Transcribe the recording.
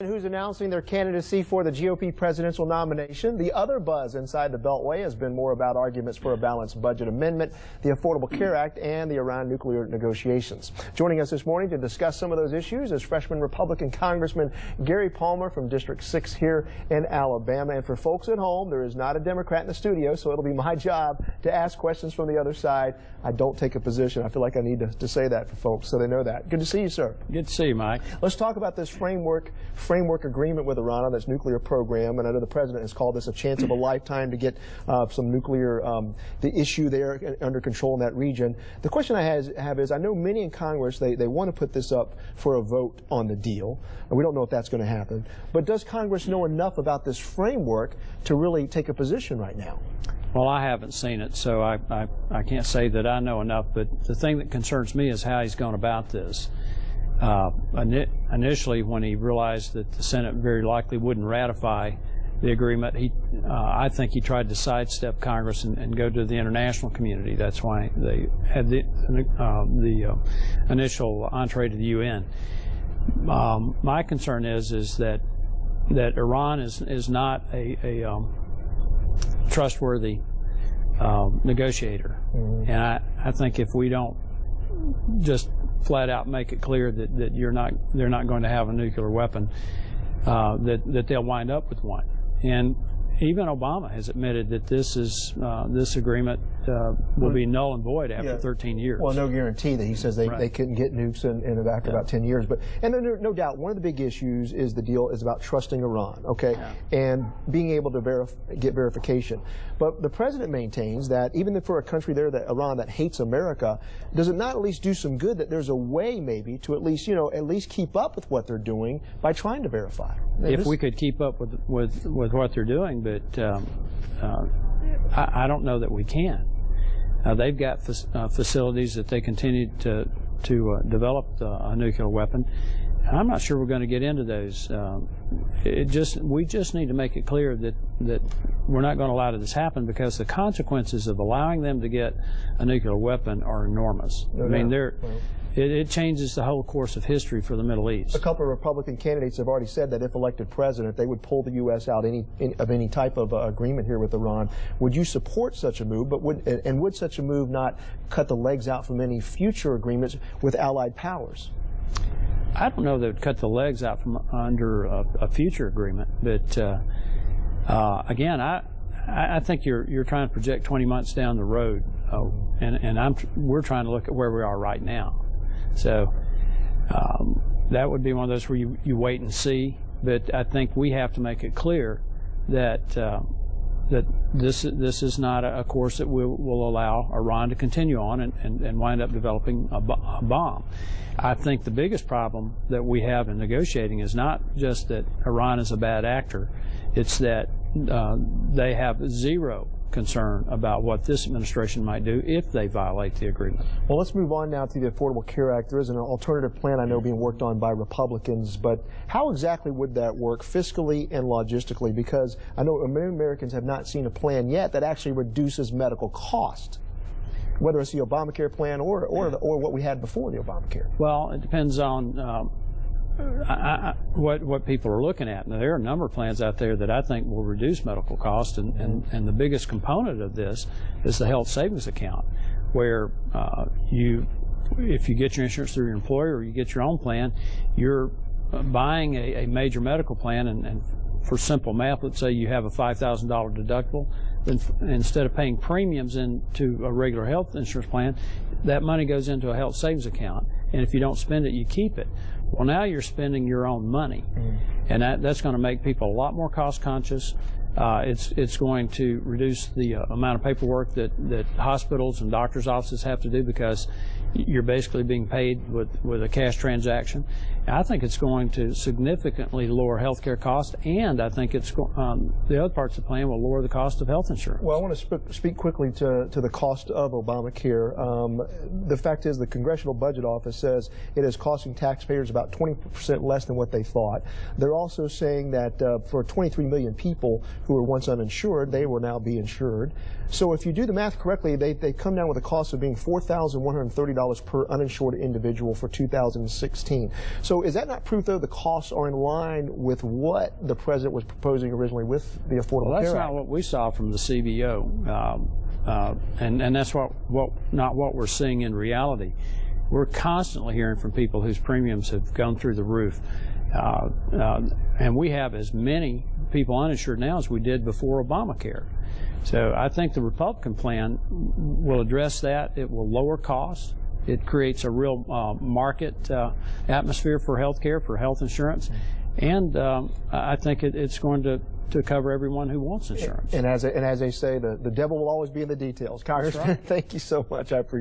Who's announcing their candidacy for the GOP presidential nomination. The other buzz inside the Beltway has been more about arguments for a balanced budget amendment, the Affordable Care Act, and the Iran nuclear negotiations. Joining us this morning to discuss some of those issues is freshman Republican Congressman Gary Palmer from District 6 here in Alabama. And for folks at home, there is not a Democrat in the studio, so it'll be my job to ask questions from the other side. I don't take a position. I feel like I need to say that for folks so they know that. Good to see you, sir. Good to see you, Mike. Let's talk about this framework agreement with Iran on this nuclear program, and I know the president has called this a chance of a lifetime to get some nuclear, the issue there under control in that region. The question I have is, I know many in Congress, they want to put this up for a vote on the deal, and we don't know if that's going to happen, but does Congress know enough about this framework to really take a position right now? Well, I haven't seen it, so I can't say that I know enough, but the thing that concerns me is how he's going about this. Initially, when he realized that the Senate very likely wouldn't ratify the agreement, I think he tried to sidestep Congress and go to the international community. That's why they had the initial entree to the UN. My concern is that Iran is not a trustworthy negotiator, and I think if we don't just flat out make it clear that they're not going to have a nuclear weapon, that they'll wind up with one. And even Obama has admitted that this agreement will be null and void after 13 years. Well, no guarantee that he says they couldn't get nukes after about 10 years. But no doubt one of the big issues is the deal is about trusting Iran, and being able to get verification. But the president maintains that even for a country there, Iran, that hates America, does it not at least do some good that there's a way maybe to at least keep up with what they're doing by trying to verify? If we could keep up with what they're doing, but I don't know that we can. They've got facilities that they continue to develop a nuclear weapon. I'm not sure we're going to get into those. We just need to make it clear that we're not going to allow this happen, because the consequences of allowing them to get a nuclear weapon are enormous. I mean, it changes the whole course of history for the Middle East. A couple of Republican candidates have already said that if elected president, they would pull the U.S. out of any type of agreement here with Iran. Would you support such a move? But would such a move not cut the legs out from any future agreements with allied powers? I don't know that it would cut the legs out from under a future agreement, but again, I think you're trying to project 20 months down the road, and we're trying to look at where we are right now. So that would be one of those where you wait and see. But I think we have to make it clear that this is not a course that will allow Iran to continue on and wind up developing a bomb. I think the biggest problem that we have in negotiating is not just that Iran is a bad actor, it's that they have zero concern about what this administration might do if they violate the agreement. Well, let's move on now to the Affordable Care Act. There is an alternative plan I know being worked on by Republicans, but how exactly would that work fiscally and logistically? Because I know many Americans have not seen a plan yet that actually reduces medical cost, whether it's the Obamacare plan or what we had before the Obamacare. Well, it depends on what people are looking at. Now, there are a number of plans out there that I think will reduce medical costs, and the biggest component of this is the health savings account, where if you get your insurance through your employer or you get your own plan, you're buying a major medical plan, and for simple math, let's say you have a $5,000 deductible, then instead of paying premiums into a regular health insurance plan, that money goes into a health savings account, and if you don't spend it, you keep it. Well, now you're spending your own money, and that's going to make people a lot more cost conscious. It's going to reduce the amount of paperwork that hospitals and doctors' offices have to do, because you're basically being paid with a cash transaction. And I think it's going to significantly lower health care costs, and I think it's the other parts of the plan will lower the cost of health insurance. Well, I want to speak quickly to the cost of Obamacare. The fact is the Congressional Budget Office says it is costing taxpayers about 20% less than what they thought. They're also saying that for 23 million people who were once uninsured, they will now be insured. So if you do the math correctly, they come down with a cost of being $4,130 $1,000 per uninsured individual for 2016. So is that not proof, though, the costs are in line with what the president was proposing originally with the Affordable Care Act? That's not what we saw from the CBO, and that's not what we're seeing in reality. We're constantly hearing from people whose premiums have gone through the roof, and we have as many people uninsured now as we did before Obamacare. So I think the Republican plan will address that. It will lower costs. It creates a real market atmosphere for health care, for health insurance, and I think it's going to cover everyone who wants insurance. And as they say, the devil will always be in the details. Congressman, thank you so much. I appreciate it.